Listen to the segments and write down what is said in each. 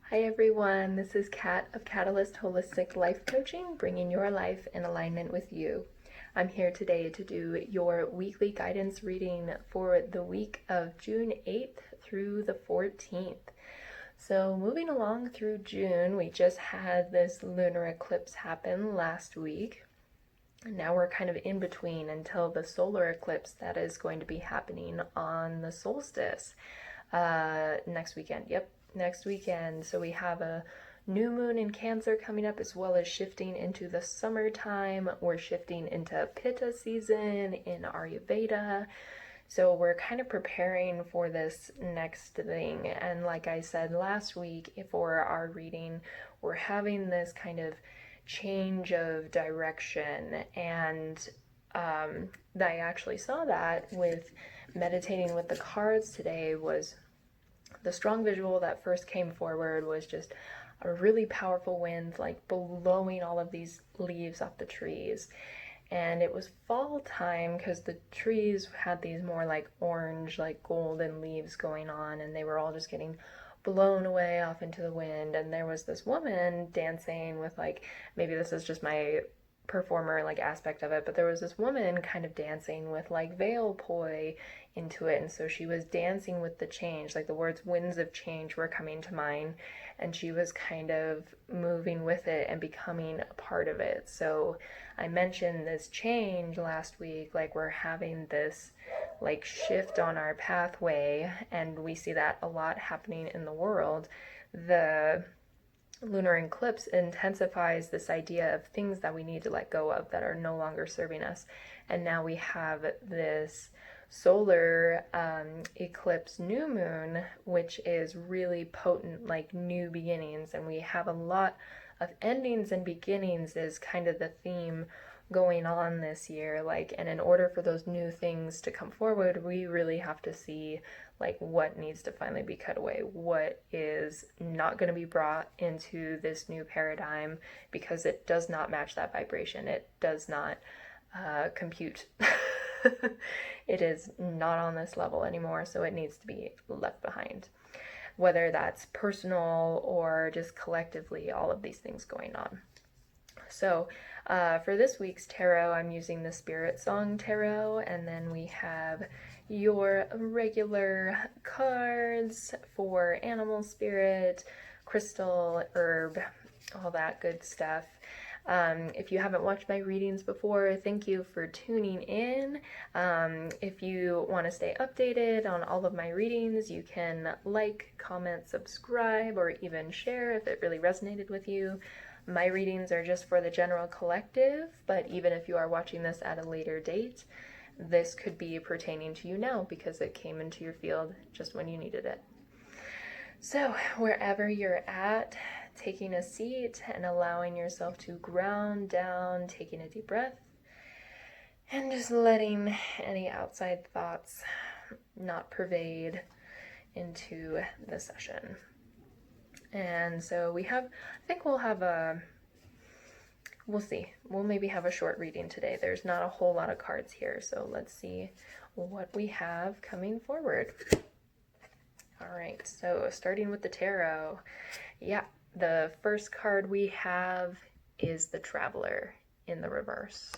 Hi everyone, this is Kat of Catalyst Holistic Life Coaching, bringing your life in alignment with you. I'm here today to do your weekly guidance reading for the week of June 8th through the 14th. So moving along through June, we just had this lunar eclipse happen last week. And now we're kind of in between until the solar eclipse that is going to be happening on the solstice next weekend. Yep, next weekend. So we have a new moon in Cancer coming up, as well as shifting into the summertime. We're shifting into Pitta season in Ayurveda. So we're kind of preparing for this next thing. And like I said last week for our reading, we're having this kind of change of direction. And I actually saw that with meditating with the cards today. Was the strong visual that first came forward was just a really powerful wind, like blowing all of these leaves off the trees. And it was fall time because the trees had these more like orange, like golden leaves going on, and they were all just getting blown away off into the wind. And there was this woman dancing with, like, maybe this is just my performer like aspect of it, but there was this woman kind of dancing with like veil poi into it, and so she was dancing with the change, like the words winds of change were coming to mind, and she was kind of moving with it and becoming a part of it. So I mentioned this change last week, like we're having this like shift on our pathway, and we see that a lot happening in the world. The lunar eclipse intensifies this idea of things that we need to let go of that are no longer serving us. And now we have this solar eclipse new moon, which is really potent, like new beginnings. And we have a lot of endings and beginnings is kind of the theme going on this year. Like, and in order for those new things to come forward, we really have to see like what needs to finally be cut away, what is not going to be brought into this new paradigm because it does not match that vibration. It does not compute. It is not on this level anymore, so it needs to be left behind, whether that's personal or just collectively, all of these things going on. So for this week's tarot, I'm using the Spirit Song Tarot, and then we have your regular cards for animal spirit, crystal, herb, all that good stuff. If you haven't watched my readings before, thank you for tuning in. If you want to stay updated on all of my readings, you can like, comment, subscribe, or even share if it really resonated with you. My readings are just for the general collective, but even if you are watching this at a later date, this could be pertaining to you now because it came into your field just when you needed it. So wherever you're at, taking a seat and allowing yourself to ground down, taking a deep breath, and just letting any outside thoughts not pervade into the session. And so we have, I think we'll have we'll see. We'll maybe have a short reading today. There's not a whole lot of cards here, so let's see what we have coming forward. All right, so starting with the tarot. Yeah, the first card we have is the Traveler in the reverse.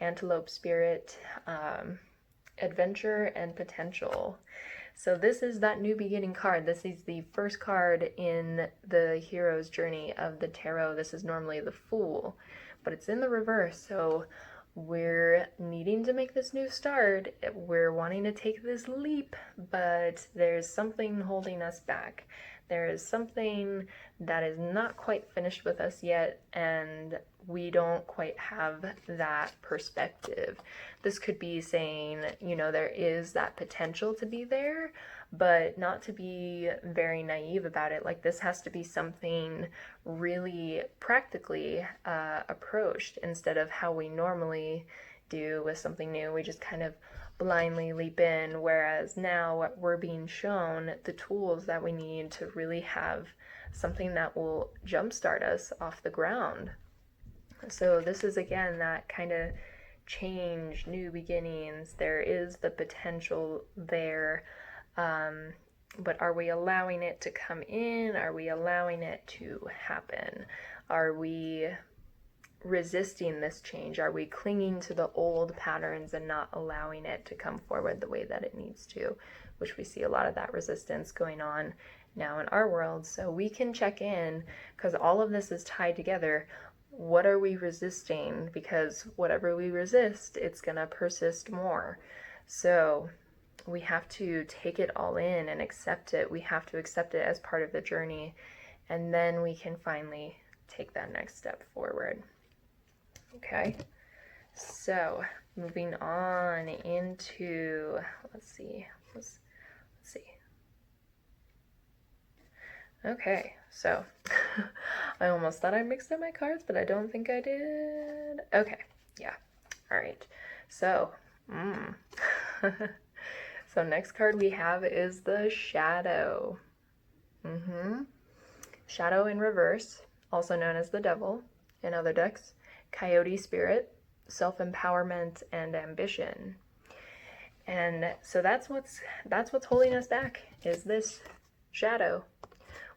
Antelope spirit, adventure, and potential. So this is that new beginning card. This is the first card in the hero's journey of the tarot. This is normally the Fool, but it's in the reverse. So we're needing to make this new start. We're wanting to take this leap, but there's something holding us back. There is something that is not quite finished with us yet, and we don't quite have that perspective. This could be saying, you know, there is that potential to be there, but not to be very naive about it. Like, this has to be something really practically approached instead of how we normally do with something new. We just kind of blindly leap in, whereas now we're being shown the tools that we need to really have something that will jumpstart us off the ground. So this is, again, that kind of change, new beginnings. There is the potential there. But are we allowing it to come in? Are we allowing it to happen? Are we resisting this change? Are we clinging to the old patterns and not allowing it to come forward the way that it needs to? Which we see a lot of that resistance going on now in our world. So we can check in, because all of this is tied together. What are we resisting? Because whatever we resist, it's going to persist more. So we have to take it all in and accept it. We have to accept it as part of the journey, and then we can finally take that next step forward. Okay, so moving on into, let's see. Okay, so I almost thought I mixed up my cards, but I don't think I did. Okay, yeah, all right. So, so next card we have is the Shadow. Shadow in reverse, also known as the Devil in other decks. Coyote spirit, self-empowerment, and ambition. And so that's what's holding us back, is this shadow.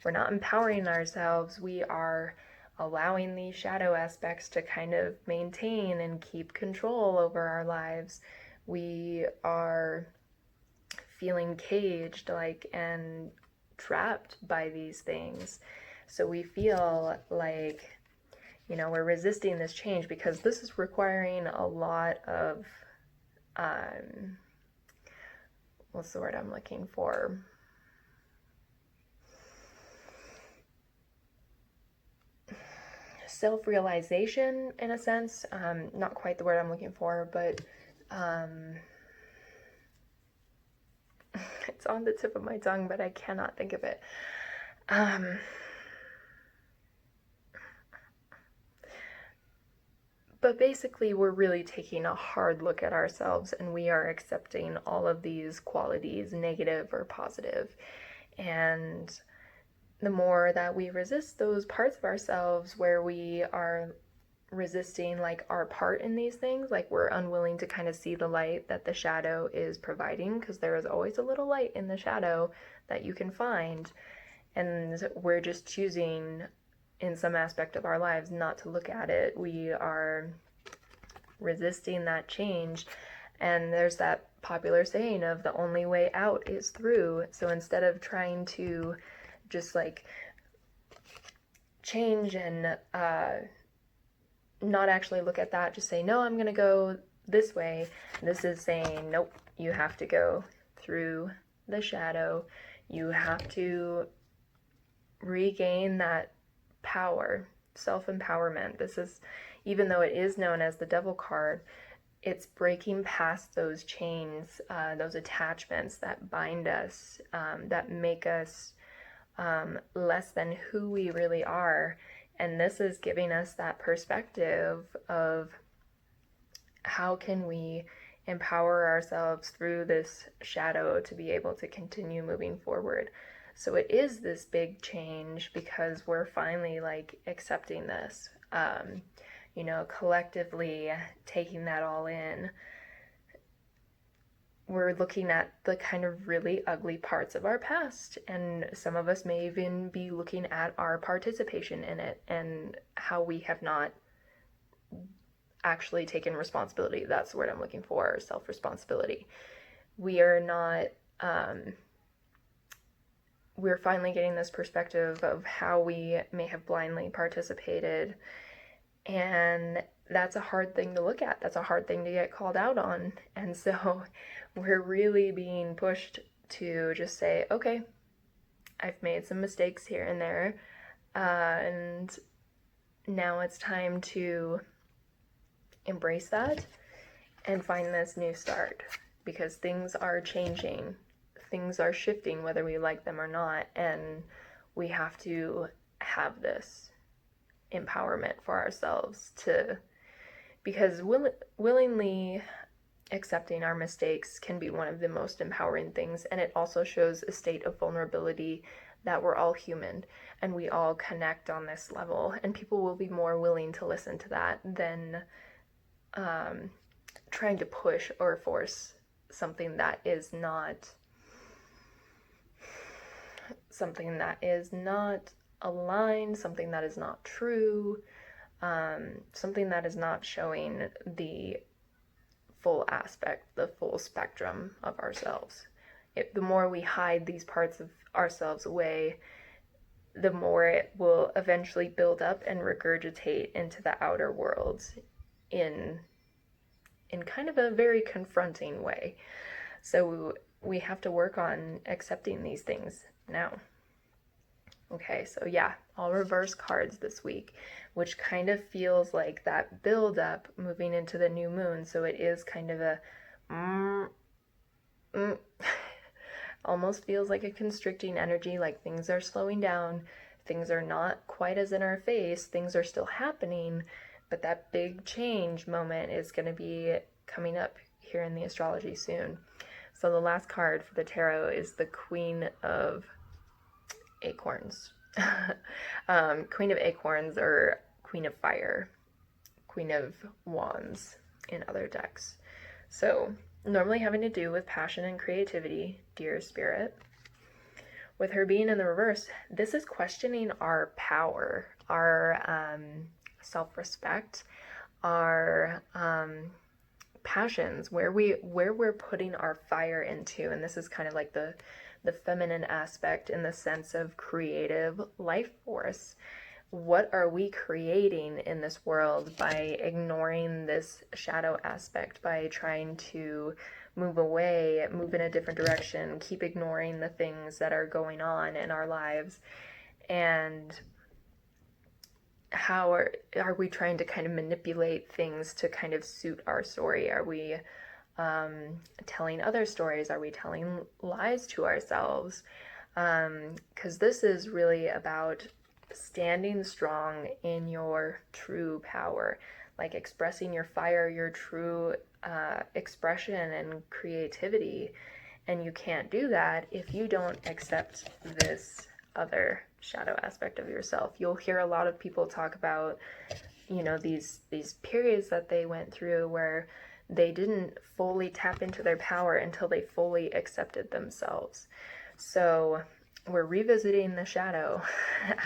We're not empowering ourselves. We are allowing these shadow aspects to kind of maintain and keep control over our lives. We are feeling caged, and trapped by these things. So we feel like, we're resisting this change because this is requiring a lot of, what's the word I'm looking for? Self-realization, in a sense. Not quite the word I'm looking for, but it's on the tip of my tongue, but I cannot think of it. But basically, we're really taking a hard look at ourselves, and we are accepting all of these qualities, negative or positive. And the more that we resist those parts of ourselves where we are resisting our part in these things, we're unwilling to kind of see the light that the shadow is providing, because there is always a little light in the shadow that you can find, and we're just choosing in some aspect of our lives not to look at it. We are resisting that change, and there's that popular saying of the only way out is through. So instead of trying to just change and not actually look at that, just say, no, I'm gonna go this way. This is saying, nope, you have to go through the shadow. You have to regain that power, self-empowerment. This is, even though it is known as the Devil card, it's breaking past those chains, those attachments that bind us, that make us less than who we really are. And this is giving us that perspective of how can we empower ourselves through this shadow to be able to continue moving forward. So it is this big change because we're finally accepting this, collectively taking that all in. We're looking at the kind of really ugly parts of our past, and some of us may even be looking at our participation in it and how we have not actually taken responsibility. That's the word I'm looking for, self-responsibility. We are not, we're finally getting this perspective of how we may have blindly participated, and that's a hard thing to look at. That's a hard thing to get called out on. And so we're really being pushed to just say, okay, I've made some mistakes here and there, and now it's time to embrace that and find this new start, because things are changing, things are shifting whether we like them or not, and we have to have this empowerment for ourselves because willingly accepting our mistakes can be one of the most empowering things, and it also shows a state of vulnerability that we're all human and we all connect on this level, and people will be more willing to listen to that than trying to push or force something that is not something that is not aligned, something that is not true, something that is not showing the full aspect, the full spectrum of ourselves. The more we hide these parts of ourselves away, the more it will eventually build up and regurgitate into the outer world in kind of a very confronting way. So we have to work on accepting these things now. Okay, so yeah, all reverse cards this week, which kind of feels like that build up moving into the new moon. So it is kind of a almost feels like a constricting energy, like things are slowing down, things are not quite as in our face, things are still happening, but that big change moment is going to be coming up here in the astrology soon. So the last card for the tarot is the Queen of Acorns. Queen of Acorns, or Queen of Fire, Queen of Wands in other decks. So normally having to do with passion and creativity, dear Spirit. With her being in the reverse, this is questioning our power, our self-respect, our passions, where we're putting our fire into. And this is kind of like the feminine aspect in the sense of creative life force. What are we creating in this world by ignoring this shadow aspect, by trying to move away, move in a different direction, keep ignoring the things that are going on in our lives? And how are we trying to kind of manipulate things to kind of suit our story? Are we telling other stories? Are we telling lies to ourselves? Because this is really about standing strong in your true power, like expressing your fire, your true expression and creativity. And you can't do that if you don't accept this other shadow aspect of yourself. You'll hear a lot of people talk about, these periods that they went through where they didn't fully tap into their power until they fully accepted themselves. So we're revisiting the shadow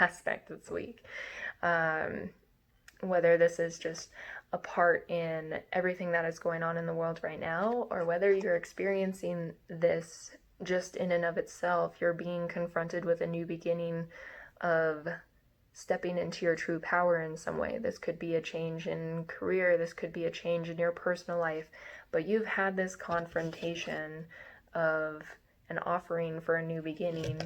aspect this week. Whether this is just a part in everything that is going on in the world right now, or whether you're experiencing this just in and of itself, you're being confronted with a new beginning of stepping into your true power in some way. This could be a change in career, this could be a change in your personal life, but you've had this confrontation of an offering for a new beginning,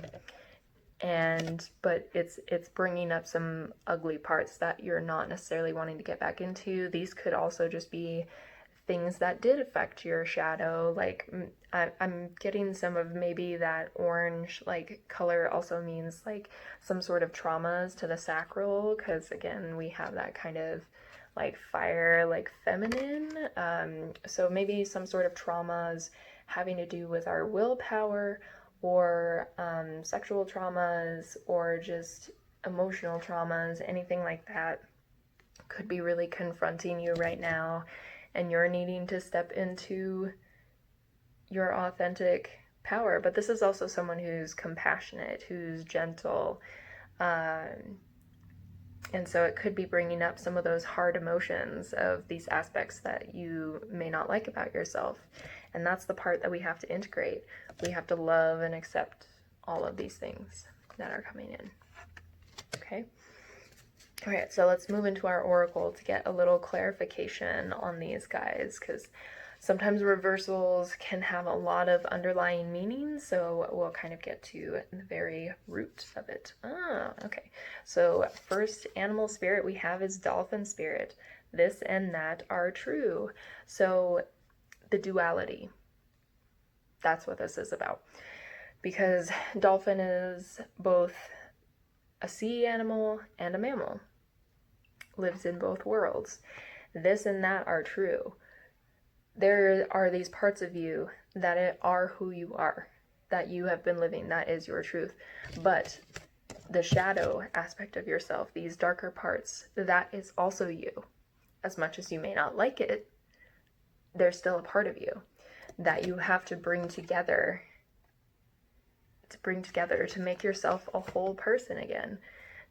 but it's bringing up some ugly parts that you're not necessarily wanting to get back into. These could also just be things that did affect your shadow. Like I'm getting some of maybe that orange like color also means like some sort of traumas to the sacral, because again we have that kind of like fire, like feminine. So maybe some sort of traumas having to do with our willpower, or sexual traumas, or just emotional traumas, anything like that could be really confronting you right now, and you're needing to step into your authentic power. But this is also someone who's compassionate, who's gentle, and so it could be bringing up some of those hard emotions of these aspects that you may not like about yourself. And that's the part that we have to integrate. We have to love and accept all of these things that are coming in. Okay? Alright, so let's move into our oracle to get a little clarification on these guys, because sometimes reversals can have a lot of underlying meanings, so we'll kind of get to the very root of it. Okay. So first animal spirit we have is dolphin spirit. This and that are true. So the duality, that's what this is about. Because dolphin is both a sea animal and a mammal. Lives in both worlds. This and that are true. There are these parts of you that are who you are, that you have been living, that is your truth. But the shadow aspect of yourself, these darker parts, that is also you. As much as you may not like it, they're still a part of you that you have to bring together to bring together, to make yourself a whole person again,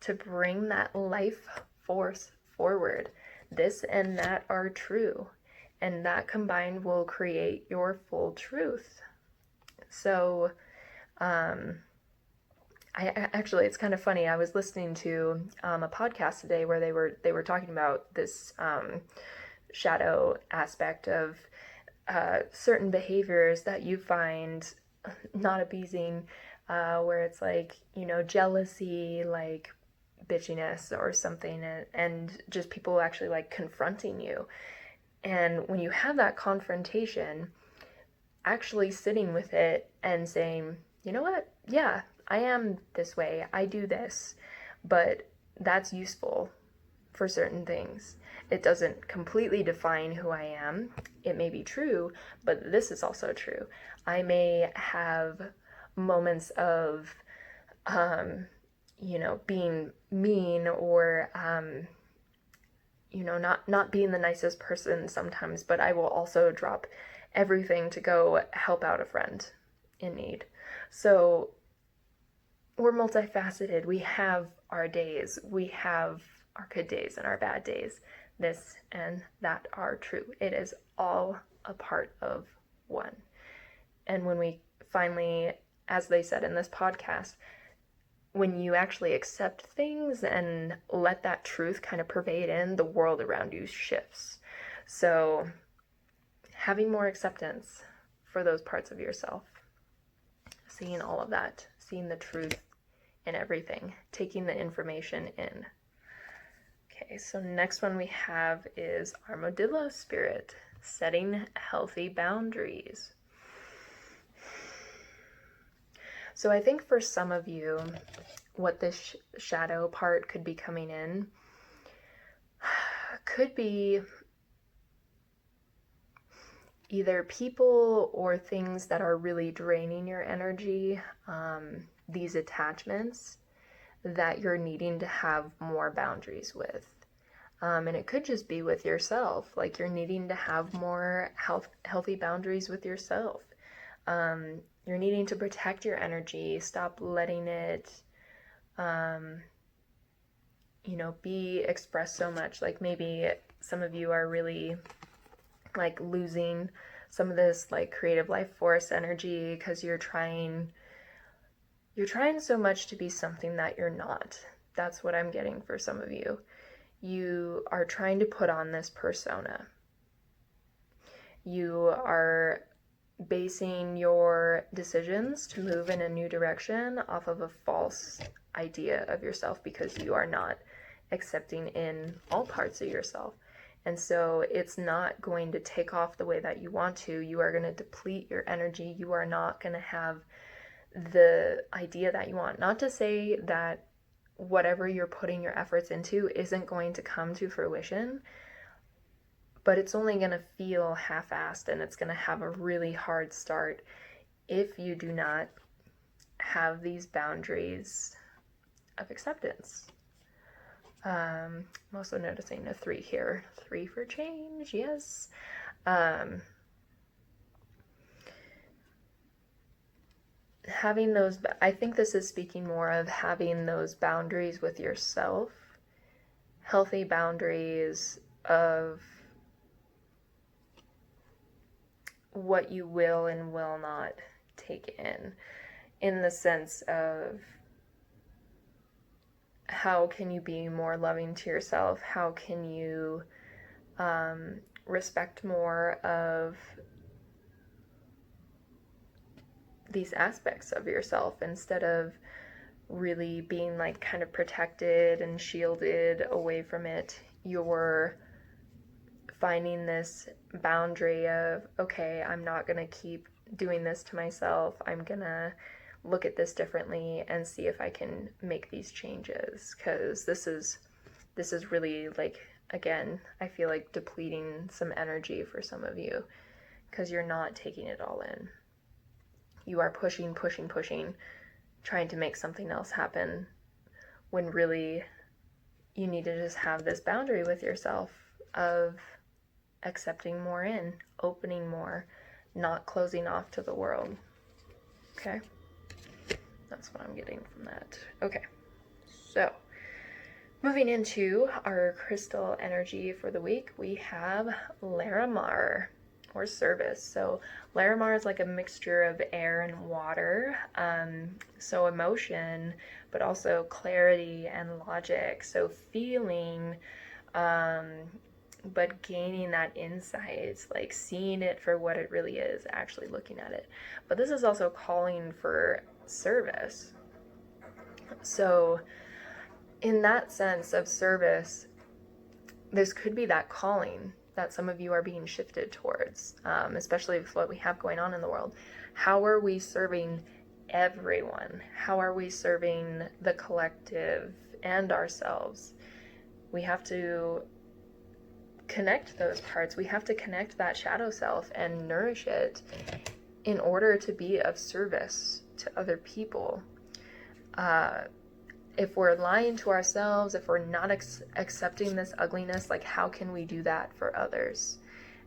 to bring that life force forward. This and that are true, and that combined will create your full truth. So, actually, it's kind of funny. I was listening to a podcast today where they were talking about this shadow aspect of certain behaviors that you find not appeasing, where it's like, jealousy, like bitchiness or something, and just people actually like confronting you. And when you have that confrontation, actually sitting with it and saying, you know what? Yeah, I am this way. I do this, but that's useful for certain things. It doesn't completely define who I am. It may be true, but this is also true. I may have moments of, being mean or, not being the nicest person sometimes, but I will also drop everything to go help out a friend in need. So we're multifaceted. We have our days. We have our good days and our bad days. This and that are true. It is all a part of one. And when we finally, as they said in this podcast, when you actually accept things and let that truth kind of pervade in, the world around you shifts. So having more acceptance for those parts of yourself, seeing all of that, seeing the truth in everything, taking the information in. Okay, so next one we have is Armadillo Spirit, setting healthy boundaries. So I think for some of you, what this shadow part could be coming in could be either people or things that are really draining your energy, these attachments that you're needing to have more boundaries with. And it could just be with yourself, like you're needing to have more healthy boundaries with yourself. You're needing to protect your energy, stop letting it, be expressed so much. Like maybe some of you are really like losing some of this like creative life force energy because you're trying so much to be something that you're not. That's what I'm getting for some of you. You are trying to put on this persona. You are basing your decisions to move in a new direction off of a false idea of yourself because you are not accepting in all parts of yourself. And so it's not going to take off the way that you want to. You are going to deplete your energy. You are not going to have the idea that you want. Not to say that whatever you're putting your efforts into isn't going to come to fruition, but it's only going to feel half-assed and it's going to have a really hard start if you do not have these boundaries of acceptance. I'm also noticing a 3 here. 3 for change, yes. Having those, I think this is speaking more of having those boundaries with yourself, healthy boundaries of what you will and will not take in the sense of how can you be more loving to yourself? How can you respect more of these aspects of yourself instead of really being like kind of protected and shielded away from it? You're finding this boundary of, okay, I'm not going to keep doing this to myself. I'm going to look at this differently and see if I can make these changes, because this is really, like, again, I feel like depleting some energy for some of you because you're not taking it all in. You are pushing, trying to make something else happen when really you need to just have this boundary with yourself of accepting more in, opening more, not closing off to the world. Okay? That's what I'm getting from that. Okay, so moving into our crystal energy for the week, we have Larimar, or service. So Larimar is like a mixture of air and water, so emotion, but also clarity and logic. So feeling, but gaining that insight, like seeing it for what it really is, actually looking at it. But this is also calling for service. So in that sense of service, this could be that calling that some of you are being shifted towards, especially with what we have going on in the world. How are we serving everyone? How are we serving the collective and ourselves? We have to connect those parts. We have to connect that shadow self and nourish it in order to be of service to other people. If we're lying to ourselves, if we're not accepting this ugliness, like how can we do that for others?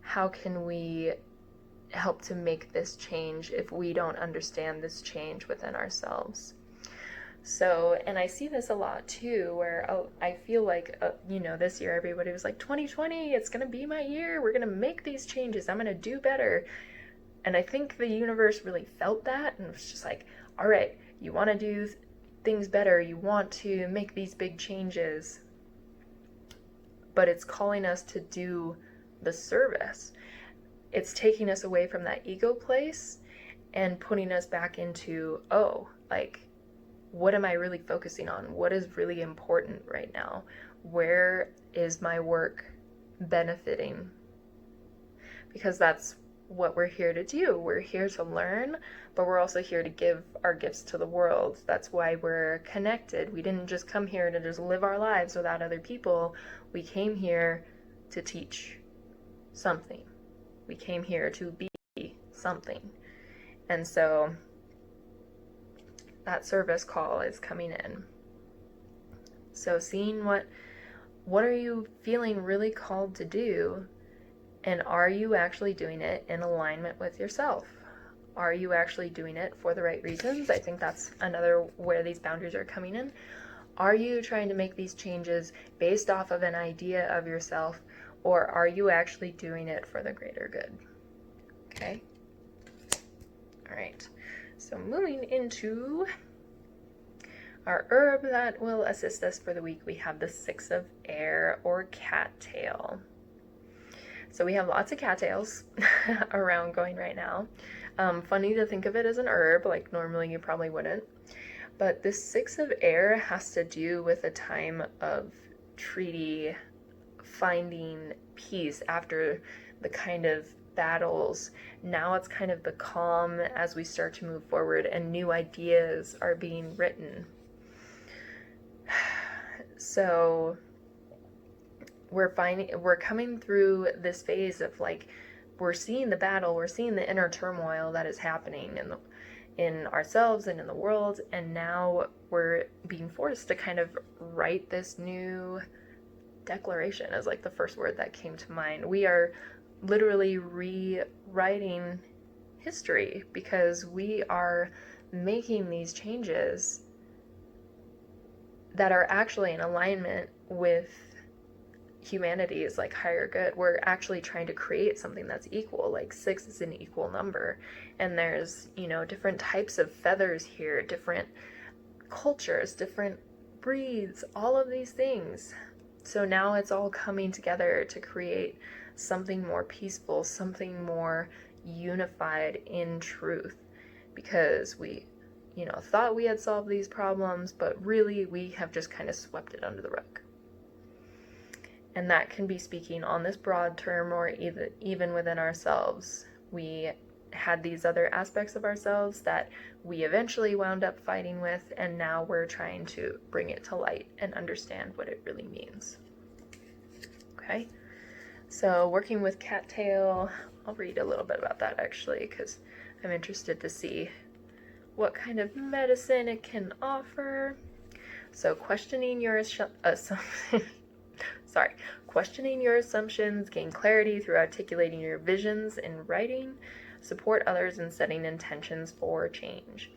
How can we help to make this change if we don't understand this change within ourselves? So, and I see this a lot too, where I feel like, this year everybody was like, 2020, it's going to be my year. We're going to make these changes. I'm going to do better. And I think the universe really felt that and was just like, all right, you want to do things better, you want to make these big changes, but it's calling us to do the service. It's taking us away from that ego place and putting us back into, what am I really focusing on? What is really important right now? Where is my work benefiting? Because that's what we're here to do. We're here to learn, but we're also here to give our gifts to the world. That's why we're connected. We didn't just come here to just live our lives without other people. We came here to teach something. We came here to be something. And so that service call is coming in. So seeing what are you feeling really called to do, and are you actually doing it in alignment with yourself? Are you actually doing it for the right reasons? I think that's another where these boundaries are coming in. Are you trying to make these changes based off of an idea of yourself, or are you actually doing it for the greater good? Okay. All right. So moving into our herb that will assist us for the week, we have the 6 of Air, or cattail. So we have lots of cattails around going right now. Funny to think of it as an herb, like normally you probably wouldn't. But this 6 of Air has to do with a time of treaty, finding peace after the kind of battles. Now it's kind of the calm as we start to move forward and new ideas are being written. So we're coming through this phase of we're seeing the battle, we're seeing the inner turmoil that is happening in ourselves and in the world, and now we're being forced to kind of write this new declaration as the first word that came to mind. We are literally rewriting history because we are making these changes that are actually in alignment with humanity's higher good. We're actually trying to create something that's equal. 6 is an equal number, and there's different types of feathers here, different cultures, different breeds, all of these things. So now it's all coming together to create something more peaceful, something more unified in truth, because we thought we had solved these problems, but really we have just kind of swept it under the rug. And that can be speaking on this broad term, or even within ourselves. We had these other aspects of ourselves that we eventually wound up fighting with, and now we're trying to bring it to light and understand what it really means. Okay, so working with cattail, I'll read a little bit about that actually, because I'm interested to see what kind of medicine it can offer. So questioning your questioning your assumptions, gain clarity through articulating your visions in writing, support others in setting intentions for change.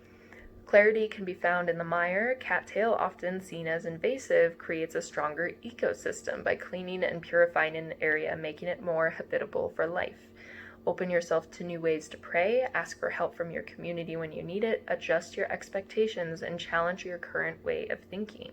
Clarity can be found in the mire. Cattail, often seen as invasive, creates a stronger ecosystem by cleaning and purifying an area, making it more habitable for life. Open yourself to new ways to pray, ask for help from your community when you need it, adjust your expectations, and challenge your current way of thinking.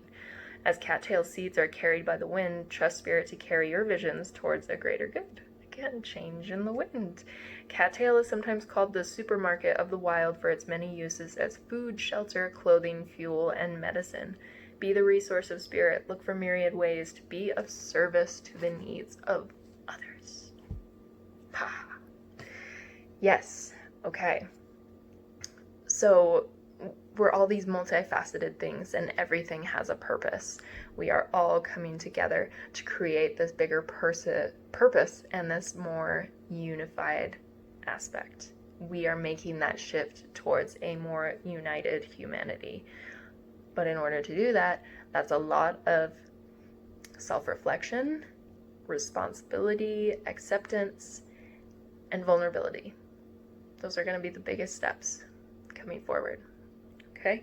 As cattail seeds are carried by the wind, trust Spirit to carry your visions towards a greater good. Again, change in the wind. Cattail is sometimes called the supermarket of the wild for its many uses as food, shelter, clothing, fuel, and medicine. Be the resource of Spirit. Look for myriad ways to be of service to the needs of others. Ha. Yes. Okay. So we're all these multifaceted things, and everything has a purpose. We are all coming together to create this bigger purpose and this more unified aspect. We are making that shift towards a more united humanity. But in order to do that, that's a lot of self-reflection, responsibility, acceptance, and vulnerability. Those are going to be the biggest steps coming forward. Okay,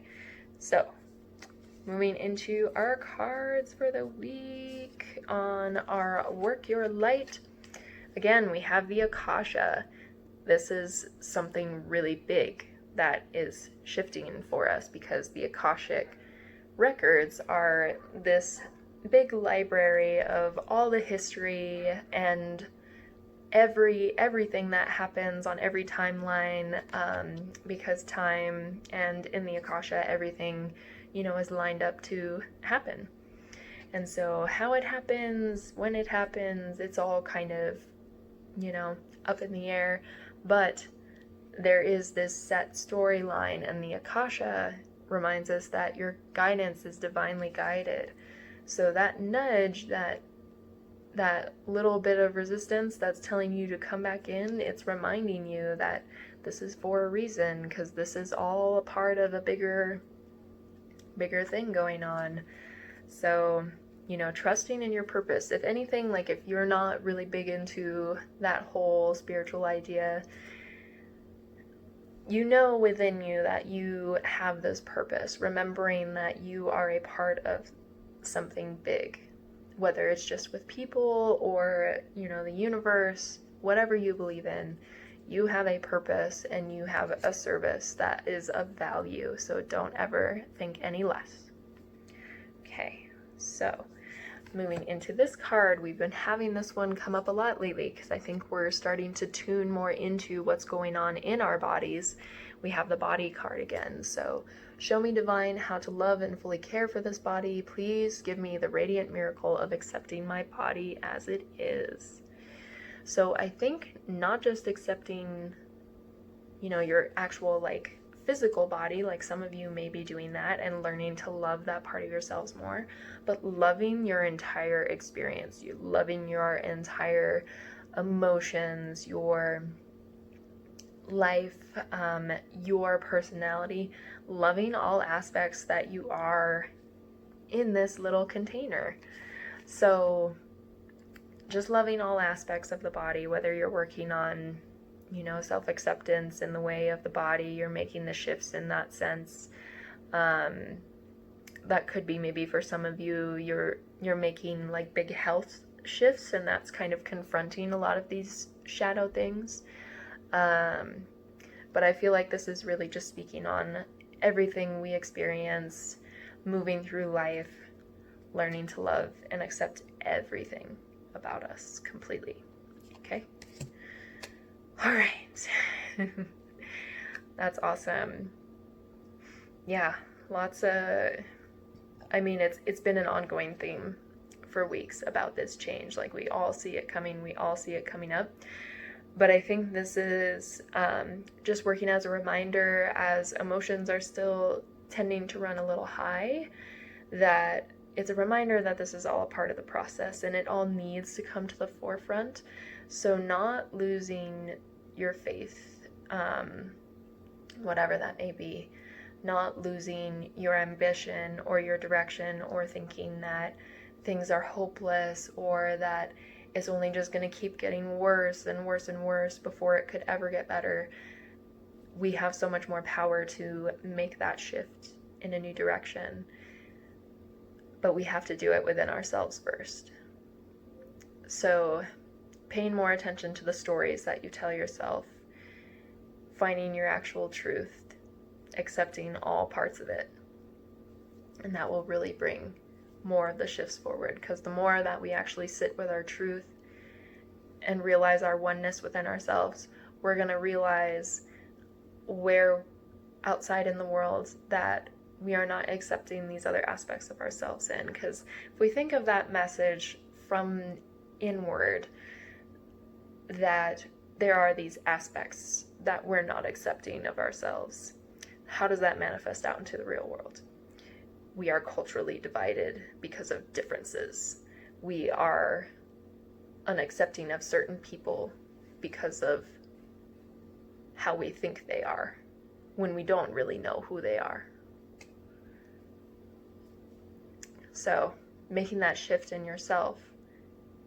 so moving into our cards for the week on our Work Your Light. Again, we have the Akasha. This is something really big that is shifting for us because the Akashic records are this big library of all the history and everything that happens on every timeline, because time and in the Akasha, everything, is lined up to happen. And so how it happens, when it happens, it's all kind of, up in the air. But there is this set storyline, and the Akasha reminds us that your guidance is divinely guided. So that nudge, that little bit of resistance that's telling you to come back in, it's reminding you that this is for a reason, because this is all a part of a bigger thing going on. So, trusting in your purpose. If anything, like if you're not really big into that whole spiritual idea, within you that you have this purpose, remembering that you are a part of something big. Whether it's just with people or, the universe, whatever you believe in, you have a purpose and you have a service that is of value. So don't ever think any less. Okay, so moving into this card, we've been having this one come up a lot lately because I think we're starting to tune more into what's going on in our bodies. We have the body card again. So show me, divine, how to love and fully care for this body. Please give me the radiant miracle of accepting my body as it is. So I think not just accepting, your actual physical body, like some of you may be doing that and learning to love that part of yourselves more, but loving your entire experience, you loving your entire emotions, your life, your personality, loving all aspects that you are in this little container. So just loving all aspects of the body, whether you're working on, self-acceptance in the way of the body, you're making the shifts in that sense. That could be maybe for some of you, you're making big health shifts, and that's kind of confronting a lot of these shadow things. But I feel like this is really just speaking on everything we experience, moving through life, learning to love and accept everything about us completely. Okay? All right. That's awesome. Yeah, lots of, it's been an ongoing theme for weeks about this change. We all see it coming, we all see it coming up. But I think this is just working as a reminder, as emotions are still tending to run a little high, that it's a reminder that this is all a part of the process and it all needs to come to the forefront. So not losing your faith, whatever that may be, not losing your ambition or your direction, or thinking that things are hopeless or that it's only just going to keep getting worse and worse and worse before it could ever get better. we have so much more power to make that shift in a new direction. But we have to do it within ourselves first. So paying more attention to the stories that you tell yourself, finding your actual truth, accepting all parts of it. And that will really bring more of the shifts forward, because the more that we actually sit with our truth and realize our oneness within ourselves, we're going to realize where outside in the world that we are not accepting these other aspects of ourselves in. Because if we think of that message from inward, that there are these aspects that we're not accepting of ourselves, how does that manifest out into the real world? We are culturally divided because of differences. We are unaccepting of certain people because of how we think they are, when we don't really know who they are. So making that shift in yourself,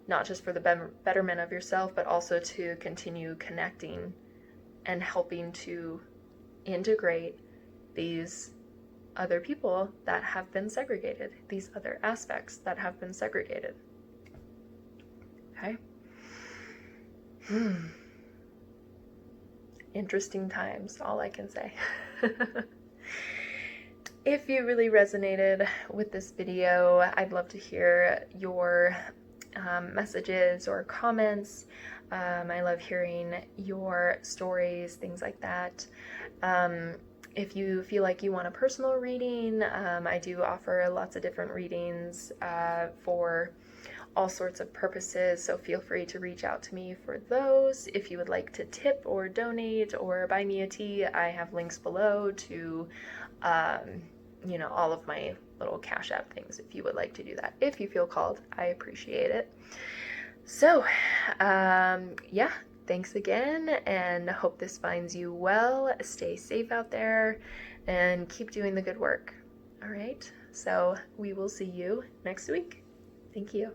not just for the betterment of yourself, but also to continue connecting and helping to integrate these other people that have been segregated, these other aspects that have been segregated. Okay? Interesting times, all I can say. If you really resonated with this video, I'd love to hear your messages or comments. I love hearing your stories, things like that. If you feel like you want a personal reading, I do offer lots of different readings for all sorts of purposes, so feel free to reach out to me for those. If you would like to tip or donate or buy me a tea, I have links below to all of my little Cash App things if you would like to do that. If you feel called, I appreciate it. So, yeah, thanks again, and hope this finds you well. Stay safe out there and keep doing the good work. All right, so we will see you next week. Thank you.